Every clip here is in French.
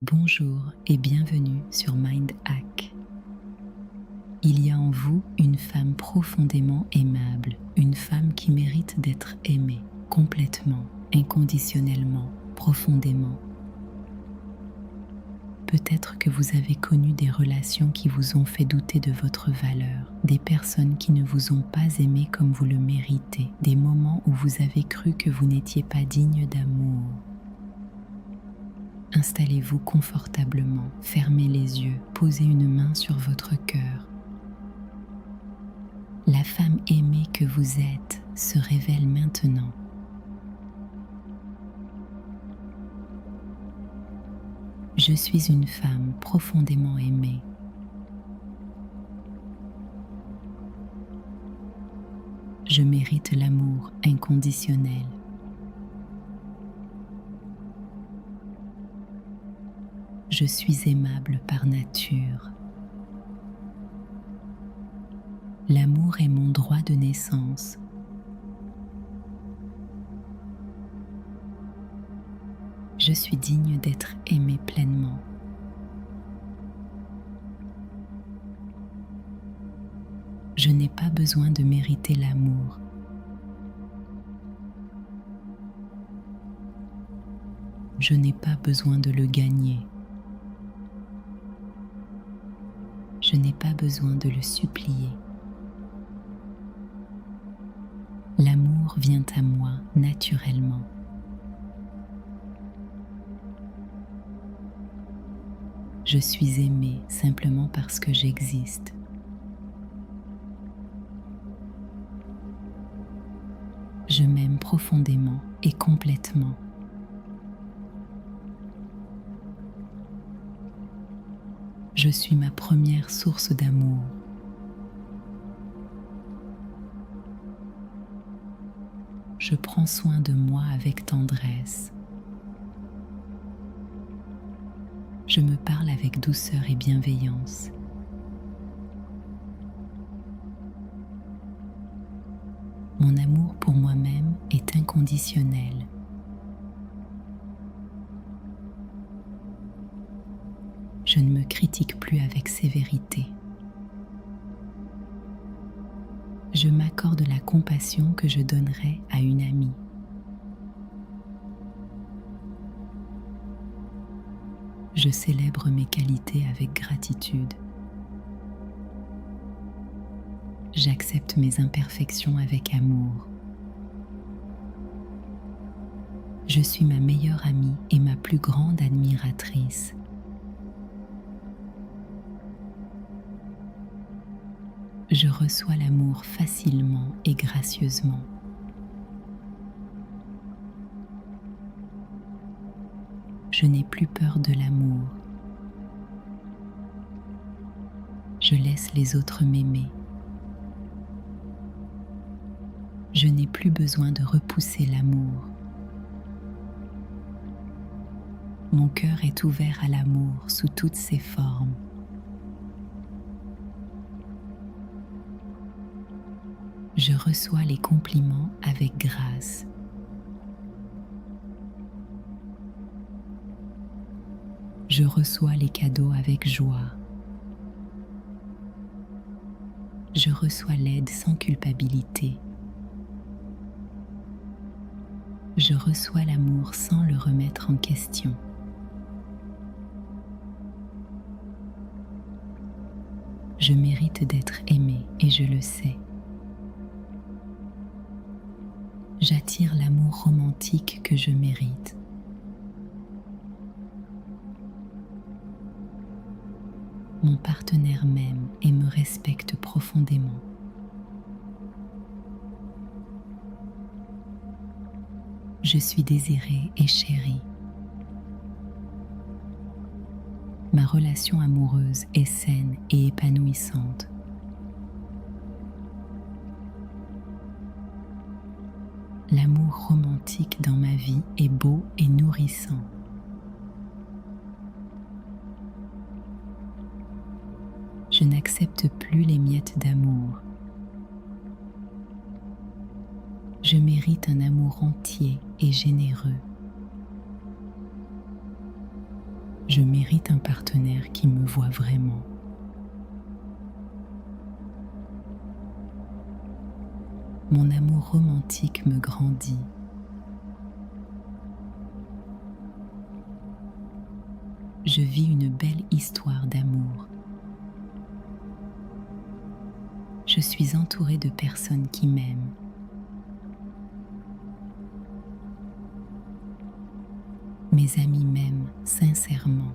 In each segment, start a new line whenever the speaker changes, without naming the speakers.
Bonjour et bienvenue sur Mind Hack. Il y a en vous une femme profondément aimable, une femme qui mérite d'être aimée complètement, inconditionnellement, profondément. Peut-être que vous avez connu des relations qui vous ont fait douter de votre valeur, des personnes qui ne vous ont pas aimé comme vous le méritez, des moments où vous avez cru que vous n'étiez pas digne d'amour. Installez-vous confortablement, fermez les yeux, posez une main sur votre cœur. La femme aimée que vous êtes se révèle maintenant. Je suis une femme profondément aimée. Je mérite l'amour inconditionnel. Je suis aimable par nature. L'amour est mon droit de naissance. Je suis digne d'être aimée pleinement. Je n'ai pas besoin de mériter l'amour. Je n'ai pas besoin de le gagner. Je n'ai pas besoin de le supplier. L'amour vient à moi naturellement. Je suis aimée simplement parce que j'existe. Je m'aime profondément et complètement. Je suis ma première source d'amour. Je prends soin de moi avec tendresse. Je me parle avec douceur et bienveillance. Mon amour pour moi-même est inconditionnel. Je ne me critique plus avec sévérité. Je m'accorde la compassion que je donnerais à une amie. Je célèbre mes qualités avec gratitude. J'accepte mes imperfections avec amour. Je suis ma meilleure amie et ma plus grande admiratrice. Je reçois l'amour facilement et gracieusement. Je n'ai plus peur de l'amour. Je laisse les autres m'aimer. Je n'ai plus besoin de repousser l'amour. Mon cœur est ouvert à l'amour sous toutes ses formes. Je reçois les compliments avec grâce. Je reçois les cadeaux avec joie. Je reçois l'aide sans culpabilité. Je reçois l'amour sans le remettre en question. Je mérite d'être aimée et je le sais. J'attire l'amour romantique que je mérite. Mon partenaire m'aime et me respecte profondément. Je suis désirée et chérie. Ma relation amoureuse est saine et épanouissante. L'amour romantique dans ma vie est beau et nourrissant. Je n'accepte plus les miettes d'amour. Je mérite un amour entier et généreux. Je mérite un partenaire qui me voit vraiment. Mon amour romantique me grandit. Je vis une belle histoire d'amour. Je suis entourée de personnes qui m'aiment. Mes amis m'aiment sincèrement.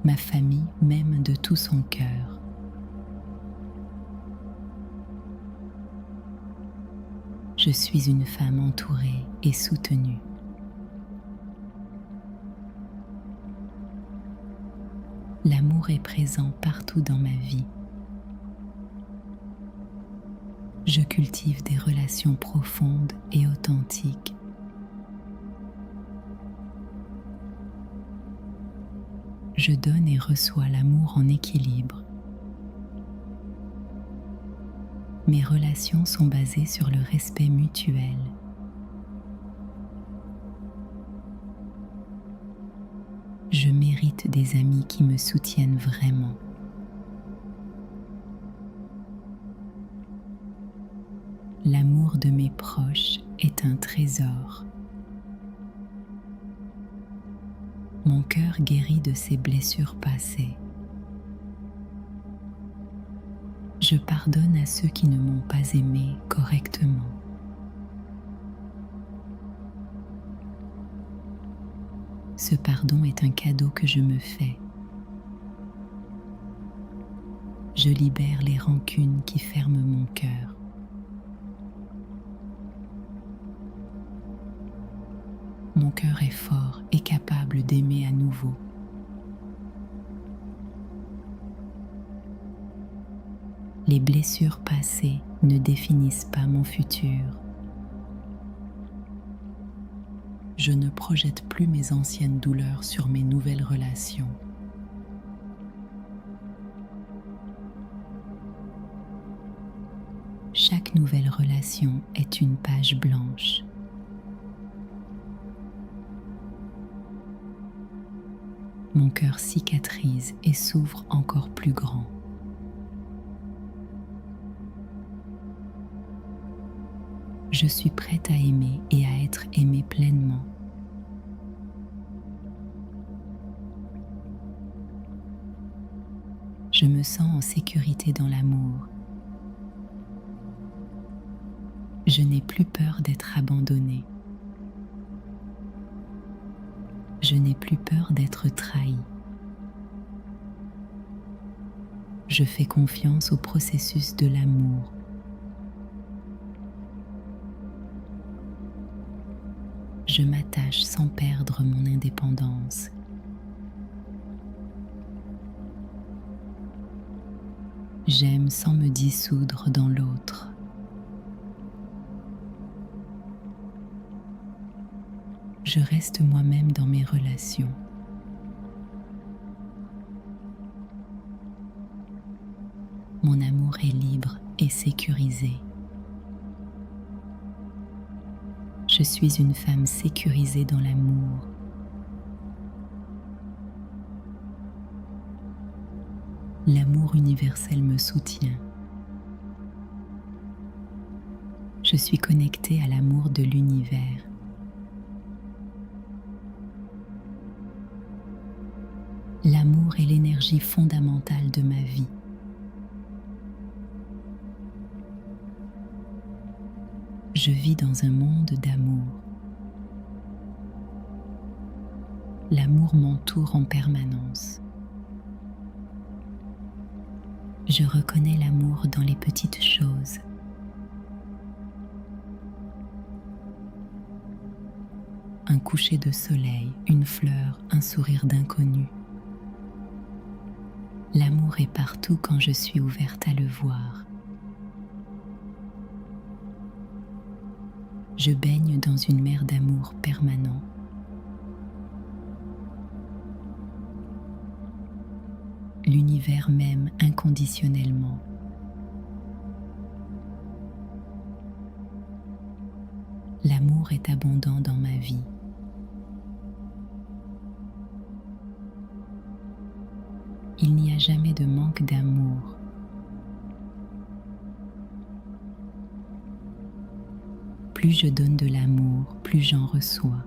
Ma famille m'aime de tout son cœur. Je suis une femme entourée et soutenue. L'amour est présent partout dans ma vie. Je cultive des relations profondes et authentiques. Je donne et reçois l'amour en équilibre. Mes relations sont basées sur le respect mutuel. Je mérite des amis qui me soutiennent vraiment. L'amour de mes proches est un trésor. Mon cœur guérit de ses blessures passées. Je pardonne à ceux qui ne m'ont pas aimé correctement. Ce pardon est un cadeau que je me fais. Je libère les rancunes qui ferment mon cœur. Mon cœur est fort et capable d'aimer à nouveau. Les blessures passées ne définissent pas mon futur. Je ne projette plus mes anciennes douleurs sur mes nouvelles relations. Chaque nouvelle relation est une page blanche. Mon cœur cicatrise et s'ouvre encore plus grand. Je suis prête à aimer et à être aimée pleinement. Je me sens en sécurité dans l'amour. Je n'ai plus peur d'être abandonnée. Je n'ai plus peur d'être trahie. Je fais confiance au processus de l'amour. Je m'attache sans perdre mon indépendance. J'aime sans me dissoudre dans l'autre. Je reste moi-même dans mes relations. Mon amour est libre et sécurisé. Je suis une femme sécurisée dans l'amour. L'amour universel me soutient. Je suis connectée à l'amour de l'univers. L'amour est l'énergie fondamentale de ma vie. Je vis dans un monde d'amour. L'amour m'entoure en permanence. Je reconnais l'amour dans les petites choses. Un coucher de soleil, une fleur, un sourire d'inconnu. L'amour est partout quand je suis ouverte à le voir. Je baigne dans une mer d'amour permanent. L'univers m'aime inconditionnellement. L'amour est abondant dans ma vie. Il n'y a jamais de manque d'amour. Plus je donne de l'amour, plus j'en reçois.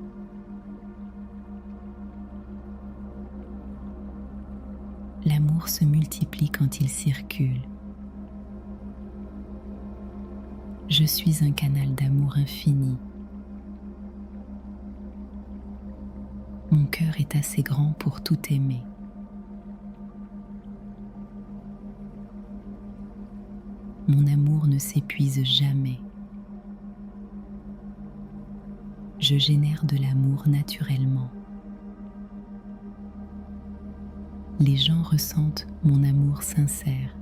L'amour se multiplie quand il circule. Je suis un canal d'amour infini. Mon cœur est assez grand pour tout aimer. Mon amour ne s'épuise jamais. Je génère de l'amour naturellement. Les gens ressentent mon amour sincère.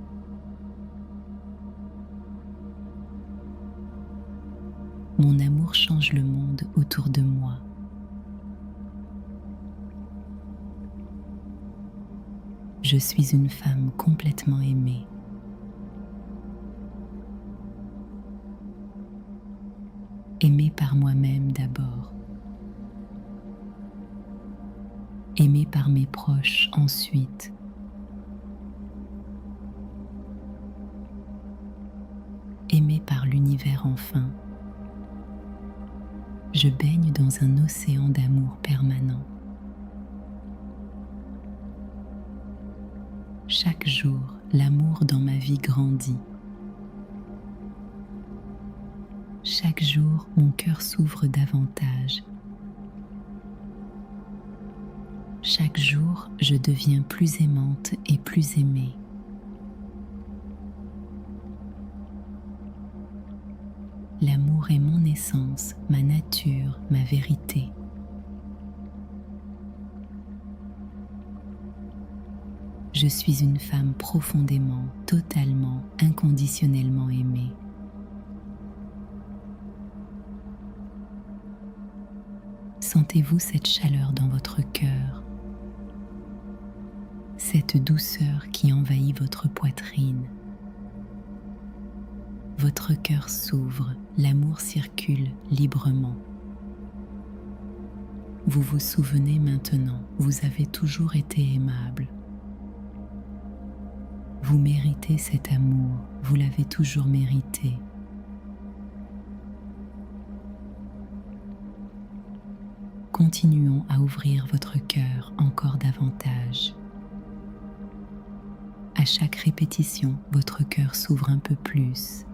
Mon amour change le monde autour de moi. Je suis une femme complètement aimée. Aimée par moi-même d'abord. Aimée par mes proches ensuite. Aimée par l'univers enfin. Je baigne dans un océan d'amour permanent. Chaque jour, l'amour dans ma vie grandit. Chaque jour, mon cœur s'ouvre davantage. Chaque jour, je deviens plus aimante et plus aimée. L'amour est mon essence, ma nature, ma vérité. Je suis une femme profondément, totalement, inconditionnellement aimée. Sentez-vous cette chaleur dans votre cœur, cette douceur qui envahit votre poitrine. Votre cœur s'ouvre, l'amour circule librement. Vous vous souvenez maintenant, vous avez toujours été aimable. Vous méritez cet amour, vous l'avez toujours mérité. Continuons à ouvrir votre cœur encore davantage. À chaque répétition, votre cœur s'ouvre un peu plus.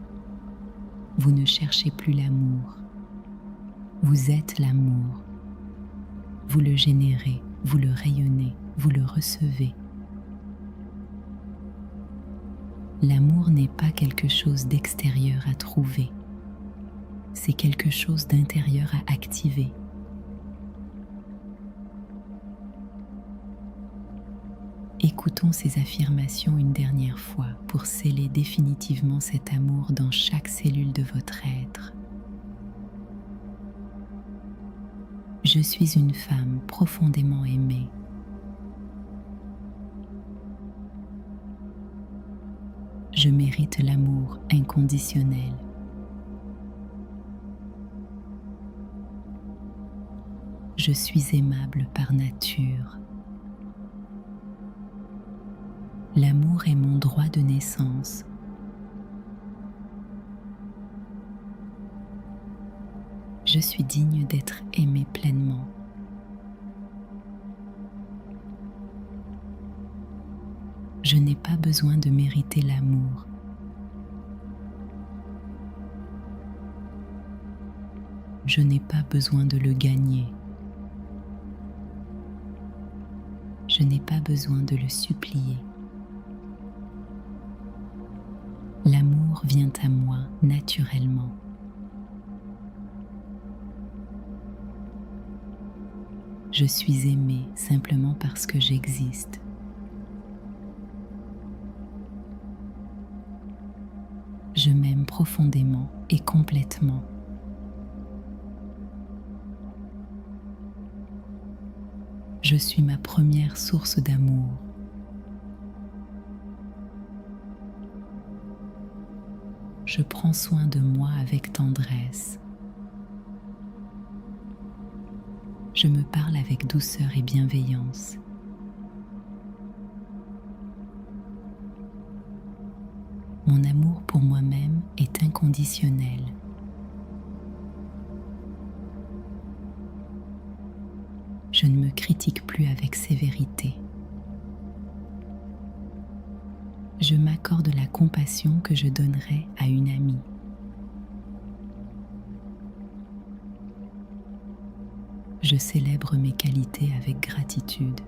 Vous ne cherchez plus l'amour. Vous êtes l'amour. Vous le générez, vous le rayonnez, vous le recevez. L'amour n'est pas quelque chose d'extérieur à trouver. C'est quelque chose d'intérieur à activer. Écoutons ces affirmations une dernière fois pour sceller définitivement cet amour dans chaque cellule de votre être. Je suis une femme profondément aimée. Je mérite l'amour inconditionnel. Je suis aimable par nature. L'amour est mon droit de naissance. Je suis digne d'être aimée pleinement. Je n'ai pas besoin de mériter l'amour. Je n'ai pas besoin de le gagner. Je n'ai pas besoin de le supplier. L'amour vient à moi naturellement. Je suis aimée simplement parce que j'existe. Je m'aime profondément et complètement. Je suis ma première source d'amour. Je prends soin de moi avec tendresse. Je me parle avec douceur et bienveillance. Mon amour pour moi-même est inconditionnel. Je ne me critique plus avec sévérité. Je m'accorde la compassion que je donnerais à une amie. Je célèbre mes qualités avec gratitude.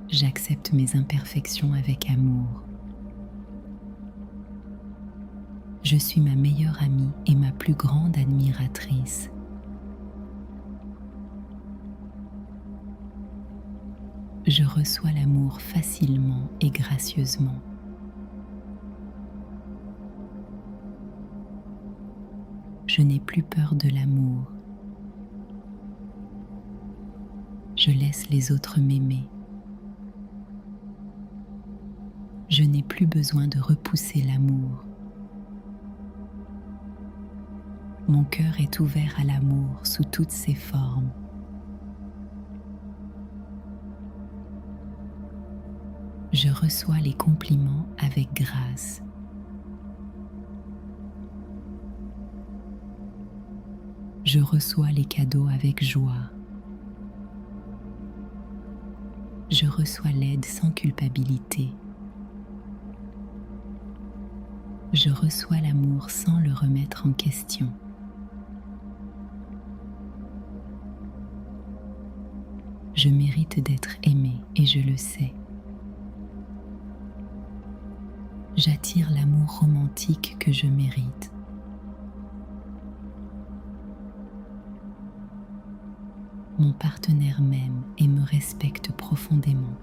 J'accepte mes imperfections avec amour. Je suis ma meilleure amie et ma plus grande admiratrice. Je reçois l'amour facilement et gracieusement. Je n'ai plus peur de l'amour. Je laisse les autres m'aimer. Je n'ai plus besoin de repousser l'amour. Mon cœur est ouvert à l'amour sous toutes ses formes. Je reçois les compliments avec grâce. Je reçois les cadeaux avec joie. Je reçois l'aide sans culpabilité. Je reçois l'amour sans le remettre en question. Je mérite d'être aimée et je le sais. J'attire l'amour romantique que je mérite. Mon partenaire m'aime et me respecte profondément.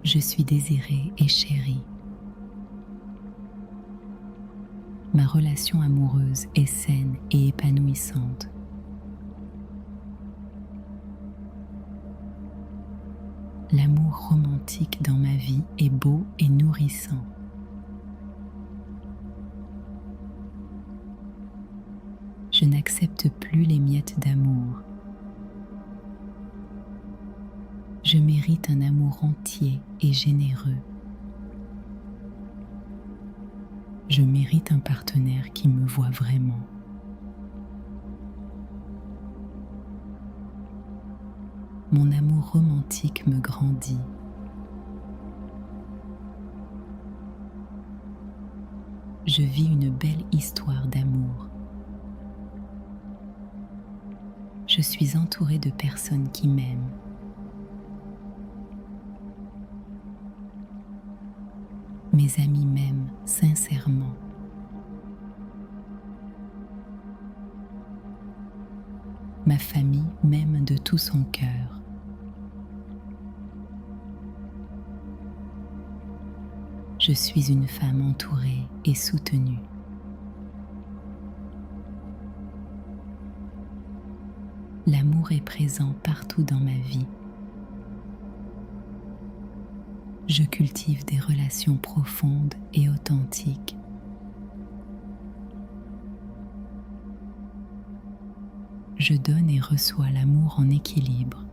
Je suis désirée et chérie. Ma relation amoureuse est saine et épanouissante. L'amour romantique dans ma vie est beau et nourrissant. Je n'accepte plus les miettes d'amour. Je mérite un amour entier et généreux. Je mérite un partenaire qui me voit vraiment. Mon amour romantique me grandit. Je vis une belle histoire d'amour. Je suis entourée de personnes qui m'aiment. Mes amis m'aiment sincèrement. Ma famille m'aime de tout son cœur. Je suis une femme entourée et soutenue. L'amour est présent partout dans ma vie. Je cultive des relations profondes et authentiques. Je donne et reçois l'amour en équilibre.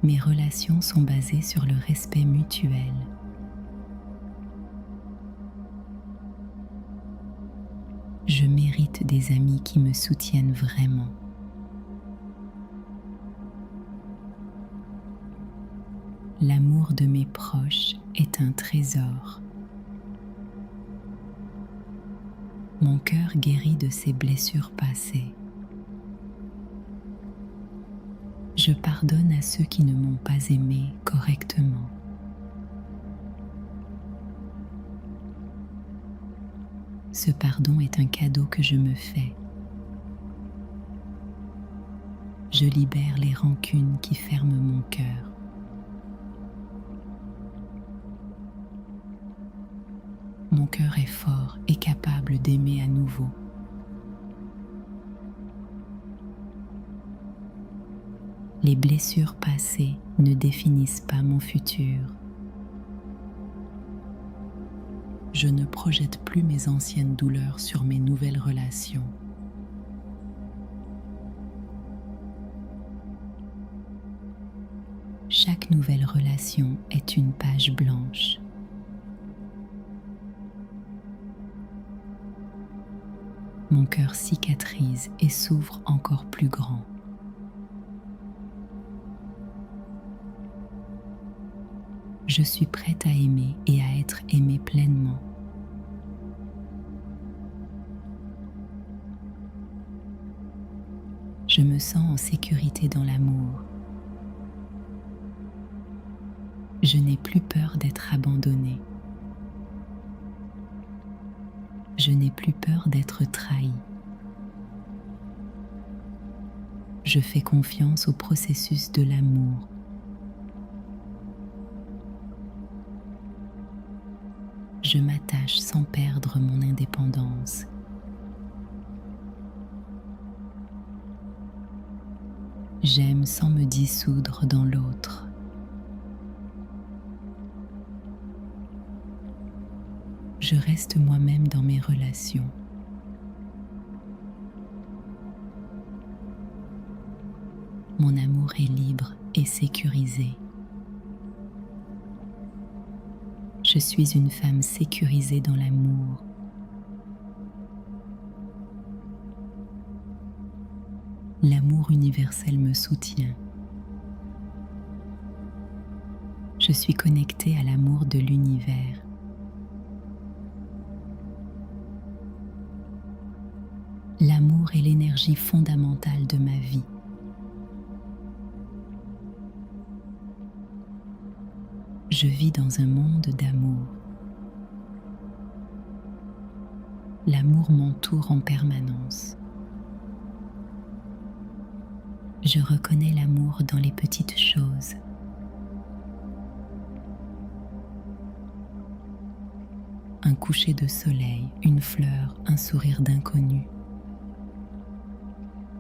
Mes relations sont basées sur le respect mutuel. Je mérite des amis qui me soutiennent vraiment. L'amour de mes proches est un trésor. Mon cœur guérit de ses blessures passées. Je pardonne à ceux qui ne m'ont pas aimé correctement. Ce pardon est un cadeau que je me fais. Je libère les rancunes qui ferment mon cœur. Mon cœur est fort et capable d'aimer à nouveau. Les blessures passées ne définissent pas mon futur. Je ne projette plus mes anciennes douleurs sur mes nouvelles relations. Chaque nouvelle relation est une page blanche. Mon cœur cicatrise et s'ouvre encore plus grand. Je suis prête à aimer et à être aimée pleinement. Je me sens en sécurité dans l'amour. Je n'ai plus peur d'être abandonnée. Je n'ai plus peur d'être trahie. Je fais confiance au processus de l'amour. Je m'attache sans perdre mon indépendance. J'aime sans me dissoudre dans l'autre. Je reste moi-même dans mes relations. Mon amour est libre et sécurisé. Je suis une femme sécurisée dans l'amour. L'amour universel me soutient. Je suis connectée à l'amour de l'univers. L'amour est l'énergie fondamentale de ma vie. Je vis dans un monde d'amour. L'amour m'entoure en permanence. Je reconnais l'amour dans les petites choses. Un coucher de soleil, une fleur, un sourire d'inconnu.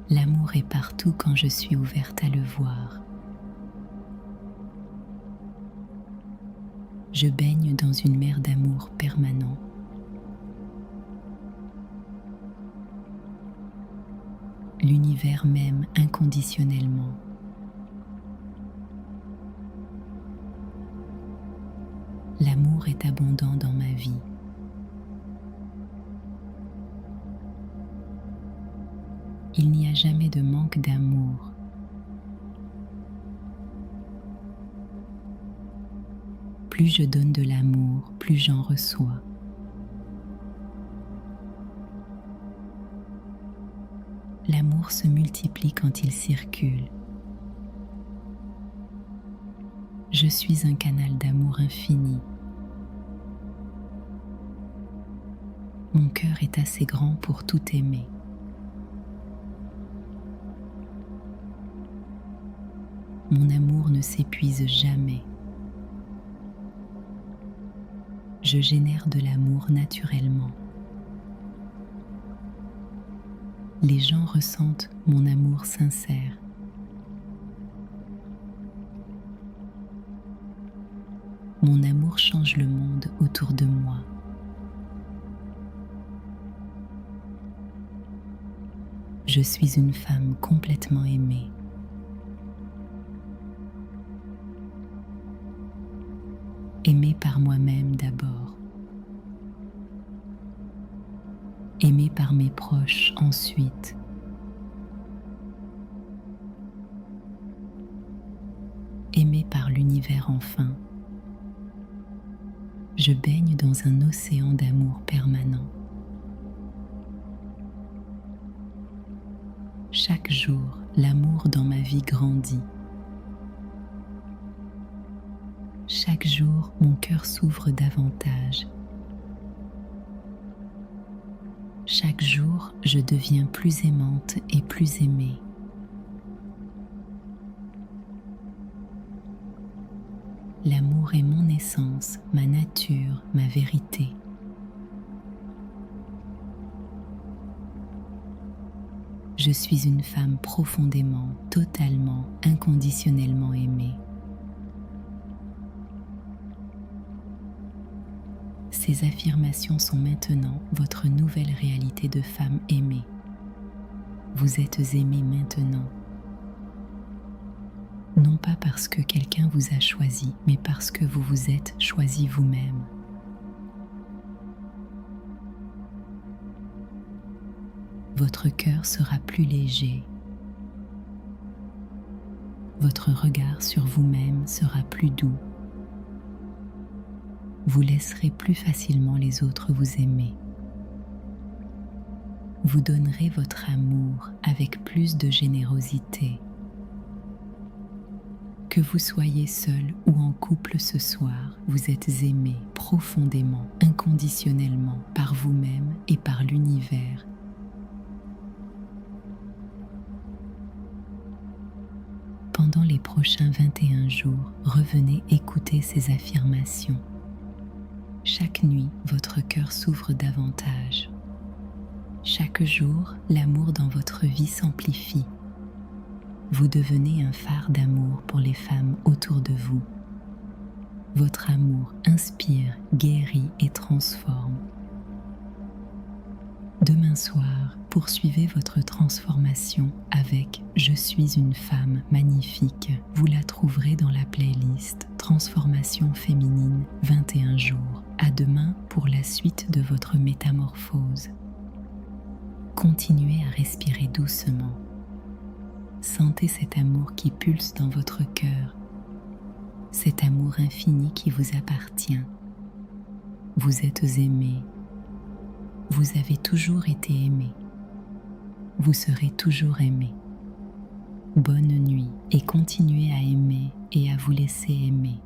L'amour est partout quand je suis ouverte à le voir. Je baigne dans une mer d'amour permanent. L'univers m'aime inconditionnellement. L'amour est abondant dans ma vie. Il n'y a jamais de manque d'amour. Plus je donne de l'amour, plus j'en reçois. L'amour se multiplie quand il circule. Je suis un canal d'amour infini. Mon cœur est assez grand pour tout aimer. Mon amour ne s'épuise jamais. Je génère de l'amour naturellement. Les gens ressentent mon amour sincère. Mon amour change le monde autour de moi. Je suis une femme complètement aimée. Aimée par moi-même d'abord. Aimée par mes proches ensuite. Aimée par l'univers enfin. Je baigne dans un océan d'amour permanent. Chaque jour, l'amour dans ma vie grandit. Chaque jour, mon cœur s'ouvre davantage. Chaque jour, je deviens plus aimante et plus aimée. L'amour est mon essence, ma nature, ma vérité. Je suis une femme profondément, totalement, inconditionnellement aimée. Ces affirmations sont maintenant votre nouvelle réalité de femme aimée. Vous êtes aimée maintenant. Non pas parce que quelqu'un vous a choisi, mais parce que vous vous êtes choisi vous-même. Votre cœur sera plus léger. Votre regard sur vous-même sera plus doux. Vous laisserez plus facilement les autres vous aimer. Vous donnerez votre amour avec plus de générosité. Que vous soyez seul ou en couple ce soir, vous êtes aimé profondément, inconditionnellement, par vous-même et par l'univers. Pendant les prochains 21 jours, revenez écouter ces affirmations. Chaque nuit, votre cœur s'ouvre davantage. Chaque jour, l'amour dans votre vie s'amplifie. Vous devenez un phare d'amour pour les femmes autour de vous. Votre amour inspire, guérit et transforme. Demain soir, poursuivez votre transformation avec « Je suis une femme magnifique ». Vous la trouverez dans la playlist « Transformation féminine 21 jours ». À demain pour la suite de votre métamorphose. Continuez à respirer doucement. Sentez cet amour qui pulse dans votre cœur, cet amour infini qui vous appartient. Vous êtes aimé. Vous avez toujours été aimé. Vous serez toujours aimé. Bonne nuit et continuez à aimer et à vous laisser aimer.